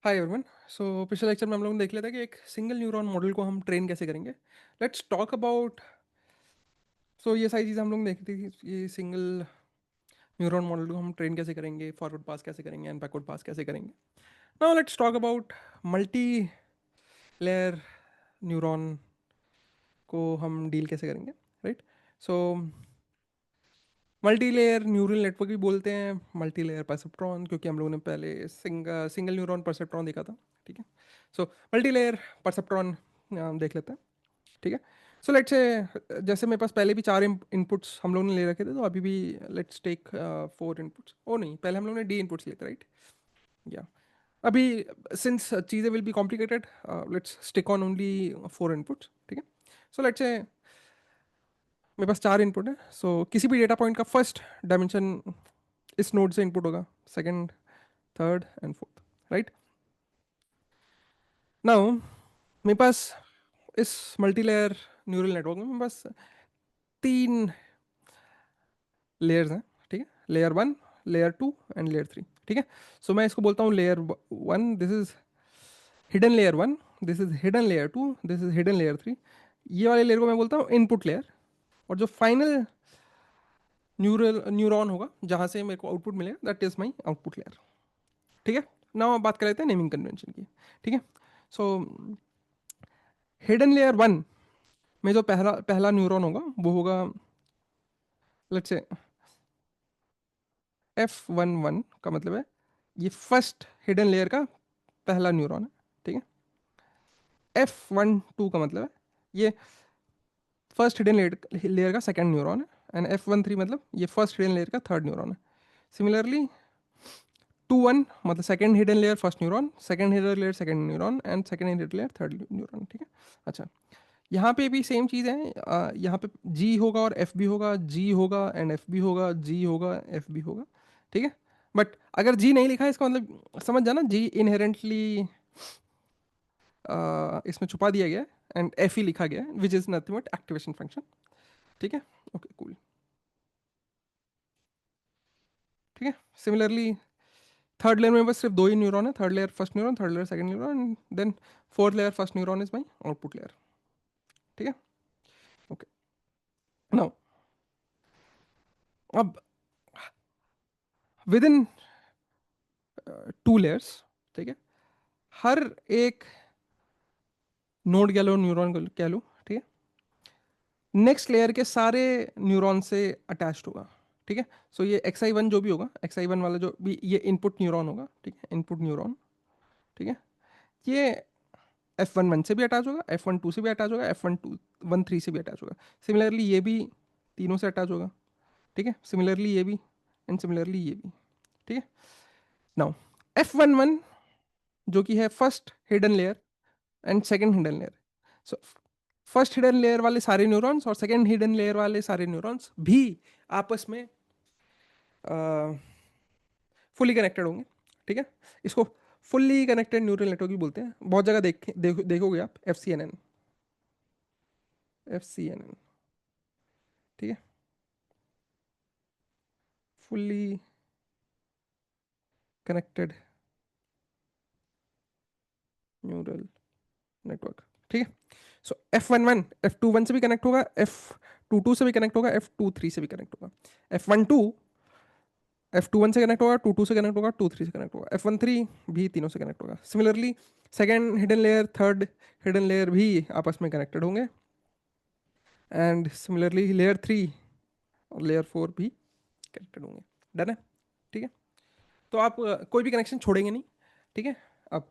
Hi everyone. सो पिछले lecture में हम लोग ने देख लिया था कि एक सिंगल न्यूरॉन मॉडल को हम ट्रेन कैसे करेंगे। Let's talk about. सो ये सारी चीज़ें हम लोग ने देखी थी। ये सिंगल न्यूरॉन मॉडल को हम ट्रेन कैसे करेंगे, फॉरवर्ड पास कैसे करेंगे एंड बैकवर्ड पास कैसे करेंगे। Now let's talk about multi layer neuron को हम डील कैसे करेंगे, right. So multi layer neural network भी बोलते हैं, मल्टी लेयर परसेप्ट्रॉन, क्योंकि हम लोगों ने पहले सिंगल न्यूरॉन परसेप्ट्रॉन देखा था। ठीक है। सो मल्टी लेयर परसेप्ट्रॉन देख लेते हैं। ठीक है। सो लेट्स से जैसे मेरे पास पहले भी चार इनपुट्स हम लोगों ने ले रखे थे, तो अभी भी लेट्स टेक 4 इनपुट्स। ओ नहीं, पहले हम लोगों ने डी इनपुट्स लिए थे, राइट। या अभी सिंस चीज़ें will be complicated, let's stick on only 4 inputs. ठीक है। सो लेट्स से मेरे पास चार इनपुट है। सो किसी भी डेटा पॉइंट का फर्स्ट डायमेंशन इस नोड से इनपुट होगा, second, third and fourth, right. Now मेरे पास इस मल्टी लेयर न्यूरल नेटवर्क में मेरे पास तीन लेयर्स हैं। ठीक है। Layer one, layer two and layer three. ठीक है। सो मैं इसको बोलता हूँ layer one, this is hidden layer one, this is hidden layer two, this is hidden layer three. ये वाले लेयर को मैं बोलता हूँ इनपुट लेयर। और जो फाइनल न्यूरॉन होगा जहाँ से मेरे को आउटपुट मिलेगा, that is my output layer. ठीक है। नाउ बात कर लेते हैं नेमिंग कन्वेंशन की। ठीक है। सो हिडन लेयर वन में जो पहला पहला न्यूरॉन होगा वो होगा, लेट्स से F11 का मतलब है ये फर्स्ट हिडन लेयर का पहला न्यूरॉन है। ठीक है। F12 का मतलब है ये फर्स्ट हिडन लेयर का सेकंड न्यूरॉन है। एंड F13 मतलब ये फर्स्ट हिडन लेयर का थर्ड न्यूरॉन है। सिमिलरली 2-1 मतलब second hidden layer first neuron, second hidden layer second neuron and second hidden layer third neuron. ठीक है। अच्छा, यहाँ पे भी सेम चीज़ है। यहाँ पे G होगा और F भी होगा, G होगा एंड F भी होगा, G होगा F भी होगा। ठीक है। बट अगर G नहीं लिखा है इसका मतलब समझ जाना G इनहेरेंटली इसमें छुपा दिया गया है एंड F ही लिखा गया है, which is nothing but activation function. ठीक है। Okay cool. ठीक है। सिमिलरली थर्ड लेयर में बस सिर्फ दो ही न्यूरॉन है, third layer first neuron, third layer second neuron, then fourth layer first neuron is my output layer. ठीक है। ओके। नाउ अब विद इन 2 लेयर्स, ठीक है, हर एक नोड कह लो, न्यूरॉन कह लो, ठीक है, नेक्स्ट लेयर के सारे न्यूरॉन से अटैच्ड होगा। ठीक है। सो ये XI1 जो भी होगा, XI1 वाला जो भी ये इनपुट न्यूरॉन होगा, ठीक है, इनपुट न्यूरॉन। ठीक है। ये F11 से भी अटैच होगा, F12 से भी अटैच होगा, F13 से भी अटैच होगा। सिमिलरली ये भी तीनों से अटैच होगा। ठीक है। सिमिलरली ये भी एंड सिमिलरली ये भी। ठीक है। नाउ F11 जो कि है first hidden layer and second hidden layer. So first hidden layer वाले सारे न्यूरॉन्स और सेकंड हिडन लेयर वाले सारे न्यूरॉन्स भी आपस में फुली कनेक्टेड होंगे। ठीक है। इसको फुल्ली कनेक्टेड न्यूरल नेटवर्क भी बोलते हैं। बहुत जगह देखोगे आप FCNN, FCNN। ठीक है। Fully connected neural network. ठीक है। सो F11 F21 से भी कनेक्ट होगा, F22 से भी कनेक्ट होगा, F23 से भी कनेक्ट होगा। F12 F21 से कनेक्ट होगा, 22 से कनेक्ट होगा, 23 से कनेक्ट होगा, F13 भी तीनों से कनेक्ट होगा। Similarly second hidden layer, third hidden layer भी आपस में कनेक्टेड होंगे एंड सिमिलरली लेयर 3 और लेयर 4 भी कनेक्टेड होंगे। डन है। ठीक है। तो आप कोई भी कनेक्शन छोड़ेंगे नहीं। ठीक है। अब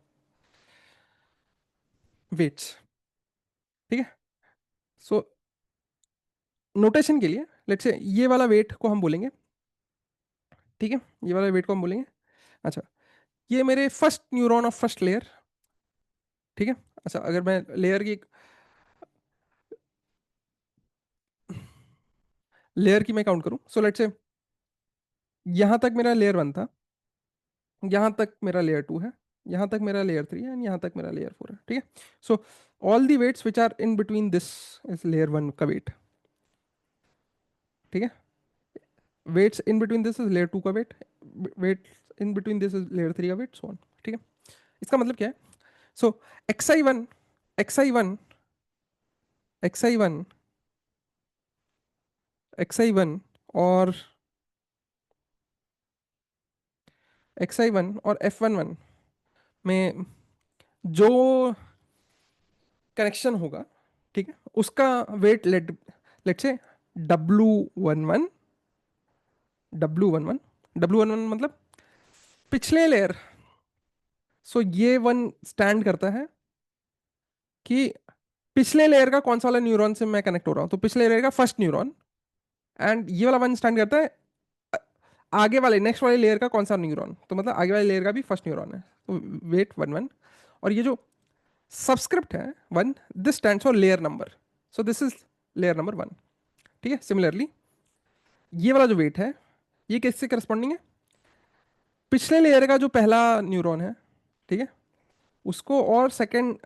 वेट्स। ठीक है। सो नोटेशन के लिए लेट्स से ये वाला वेट को हम बोलेंगे। ठीक है। ये वाला वेट को हम बोलेंगे। अच्छा, ये मेरे first neuron of first layer. ठीक है। अच्छा, अगर मैं लेयर की मैं काउंट करूं, सो लेट्स से यहां तक मेरा लेयर वन था, यहाँ तक मेरा लेयर टू है, यहाँ तक मेरा लेयर थ्री है एंड यहाँ तक मेरा लेयर फोर है। ठीक है। So all the weights which are in between this is layer one का वेट। ठीक है। Weights in between this is layer two का weight, weight in between this is layer three का वेट, सो ऑन। ठीक है। इसका मतलब क्या है? सो xi1 xi1 xi1 xi1 और xi1 और f11 में जो कनेक्शन होगा, ठीक है, उसका वेट लेट से W11 W11 W11 मतलब पिछले लेयर। सो ये वन स्टैंड करता है कि पिछले लेयर का कौन सा वाला न्यूरॉन से मैं कनेक्ट हो रहा हूं, तो पिछले लेयर का फर्स्ट न्यूरॉन। एंड ये वाला वन स्टैंड करता है आगे वाले नेक्स्ट वाले लेयर का कौन सा न्यूरॉन, तो मतलब आगे वाले लेयर का भी फर्स्ट न्यूरॉन है। तो वेट 11। और ये जो सबस्क्रिप्ट है 1, this stands for layer number. So this is layer number 1। ठीक है, सिमिलरली ये वाला जो वेट है ये किससे करस्पॉन्डिंग है? पिछले लेयर का जो पहला न्यूरॉन है, ठीक है, उसको और सेकंड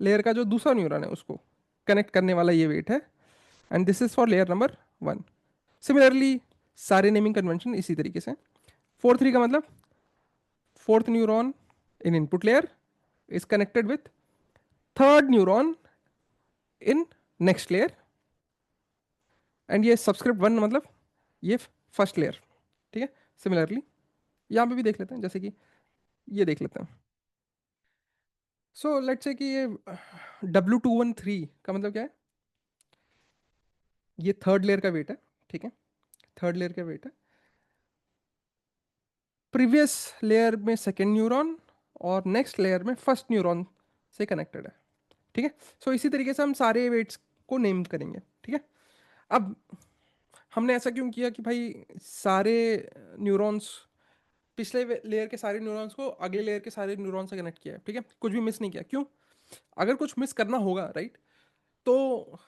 लेयर का जो दूसरा न्यूरॉन है उसको कनेक्ट करने वाला ये वेट है। And this is for layer number 1। Similarly सारे नेमिंग कन्वेंशन इसी तरीके से। 4 3 का मतलब fourth neuron in input layer is connected with third neuron in next layer. And ये सबस्क्रिप्ट 1 मतलब ये फर्स्ट लेयर। ठीक है, सिमिलरली यहाँ पे भी देख लेते हैं, जैसे कि ये देख लेते हैं। सो लेट्स से कि ये W213 का मतलब क्या है? ये थर्ड लेयर का वेट है। ठीक है, थर्ड लेयर का वेट है, प्रीवियस लेयर में सेकेंड न्यूरॉन और नेक्स्ट लेयर में फर्स्ट न्यूरॉन से कनेक्टेड है। ठीक है, सो इसी तरीके से हम सारे वेट्स को नेम करेंगे। ठीक है, अब हमने ऐसा क्यों किया कि भाई सारे न्यूरॉन्स, पिछले लेयर के सारे न्यूरॉन्स को अगले लेयर के सारे न्यूरॉन से कनेक्ट किया है। ठीक है, कुछ भी मिस नहीं किया। क्यों? अगर कुछ मिस करना होगा, राइट, तो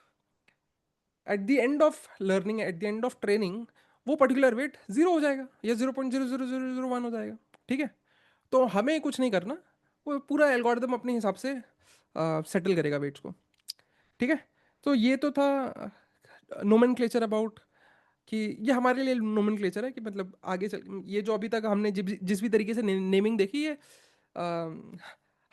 at the end of learning, at the end of training, वो पर्टिकुलर वेट जीरो हो जाएगा या 0.00001 हो जाएगा। ठीक है, तो हमें कुछ नहीं करना, वो पूरा एल्गोरिदम अपने हिसाब से सेटल करेगा वेट्स को। ठीक है, तो ये तो था नोमेनक्लेचर अबाउट, कि ये हमारे लिए नोमेनक्लेचर है कि मतलब आगे चल ये जो अभी तक हमने जिस भी तरीके से नेमिंग देखी है,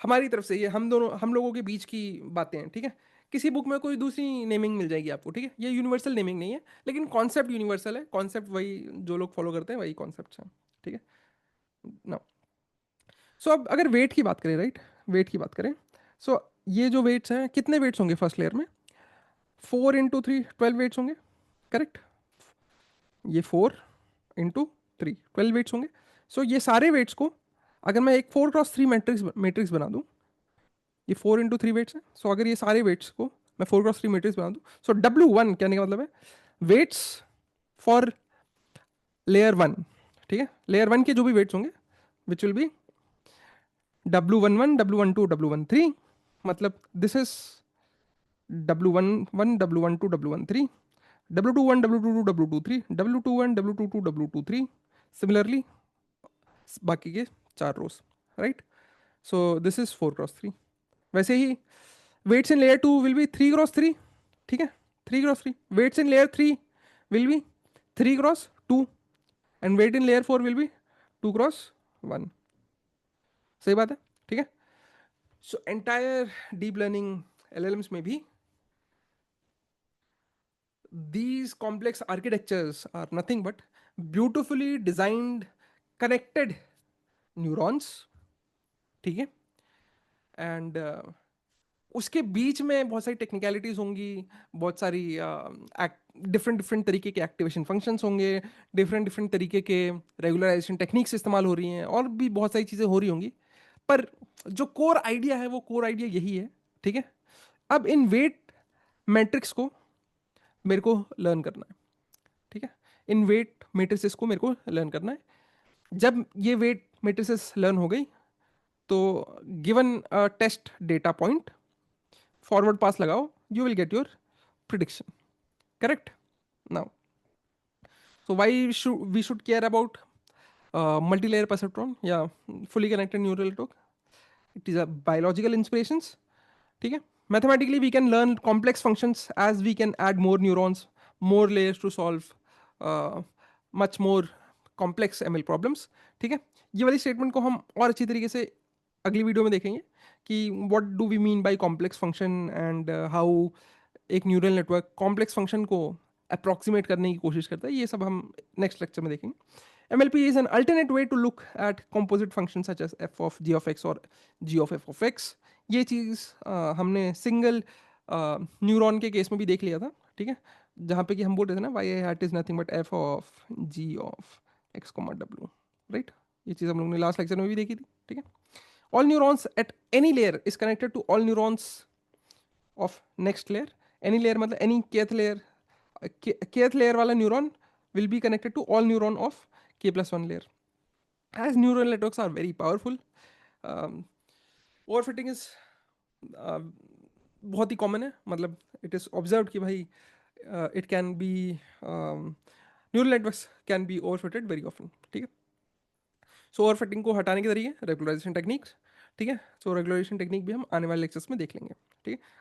हमारी तरफ से, ये हम लोगों के बीच की बातें हैं। ठीक है, किसी बुक में कोई दूसरी नेमिंग मिल जाएगी आपको। ठीक है, ये यूनिवर्सल नेमिंग नहीं है, लेकिन कॉन्सेप्ट यूनिवर्सल है। कॉन्सेप्ट वही जो लोग फॉलो करते हैं वही कॉन्सेप्ट हैं। ठीक है ना? सो अब अगर वेट की बात करें, राइट, वेट की बात करें, सो ये जो वेट्स हैं, कितने वेट्स होंगे फर्स्ट लेयर में? 4 × 3 12 वेट्स होंगे, करेक्ट? ये 4 × 3 12 वेट्स होंगे। सो ये सारे वेट्स को अगर मैं एक 4 × 3 मैट्रिक्स बना दूं, ये 4 × 3 वेट्स हैं। सो अगर ये सारे वेट्स को मैं 4 × 3 मैट्रिक्स बना दूं, सो W1 कहने का मतलब है वेट्स फॉर लेयर 1। ठीक है, लेयर 1 के जो भी वेट्स होंगे which will be W11 W12 W13, मतलब this is W11 W12 W13, W21 W22 W23, W21 W22 W23, similarly बाकी के 4 rows, right? So this is 4 × 3। वैसे ही weights in layer 2 will be 3 × 3। ठीक है, 3 × 3। Weights in layer 3 will be 3 × 2, and weight in layer 4 will be 2 × 1। सही बात है? ठीक है, so entire deep learning LLMs में भी these complex architectures are nothing but beautifully designed connected neurons। ठीक है, एंड उसके बीच में बहुत सारी टेक्निकलिटीज होंगी, बहुत सारी डिफरेंट डिफरेंट तरीके के एक्टिवेशन फंक्शंस होंगे, डिफरेंट डिफरेंट तरीके के रेगुलराइजेशन टेक्निक्स इस्तेमाल हो रही हैं, और भी बहुत सारी चीज़ें हो रही होंगी। पर जो कोर आइडिया है वो कोर आइडिया यही है। ठीक है, अब इन वेट मैट्रिक्स को मेरे को लर्न करना है। ठीक है, इन वेट मेट्रिसेस को मेरे को लर्न करना है। जब ये वेट मेट्रिसेस लर्न हो गई, तो given test data point, forward pass लगाओ, you will get your prediction, correct? Now, so why we should care about multi-layer perceptron या fully connected neural network? It is a biological inspirations. ठीक है, mathematically we can learn complex functions as we can add more neurons, more layers to solve uh, much more complex ML problems। ठीक है, ये वाली statement को हम और अच्छी तरीके से अगली वीडियो में देखेंगे कि what do we mean by complex function and how एक न्यूरल नेटवर्क कॉम्प्लेक्स फंक्शन को अप्रॉक्सीमेट करने की कोशिश करता है। ये सब हम नेक्स्ट लेक्चर में देखेंगे। MLP is an alternate way to look at composite functions such as f of g of x or g of f of x। ये चीज़ हमने सिंगल न्यूरॉन के केस में भी देख लिया था, ठीक है, जहाँ पे कि हम बोल रहे थे ना y hat is nothing but f of g of x w, right. ये चीज़ हम लोग ने लास्ट लेक्चर में भी देखी थी, ठीक है। all neurons at any layer is connected to all neurons of next layer। any layer मतलब any kth layer, kth layer वाला neuron will be connected to all neuron of k plus 1 layer। as neural networks are very powerful, um, overfitting is बहुत ही common है, मतलब it is observe कि भाई it can be neural networks can be overfitted very often, ठीक है। सो overfitting को हटाने के जरिए रेगुलराइजेशन टेक्निक्स, ठीक है। सो रेगुलराइजेशन टेक्निक भी हम आने वाले लेक्चर्स में देख लेंगे, ठीक है।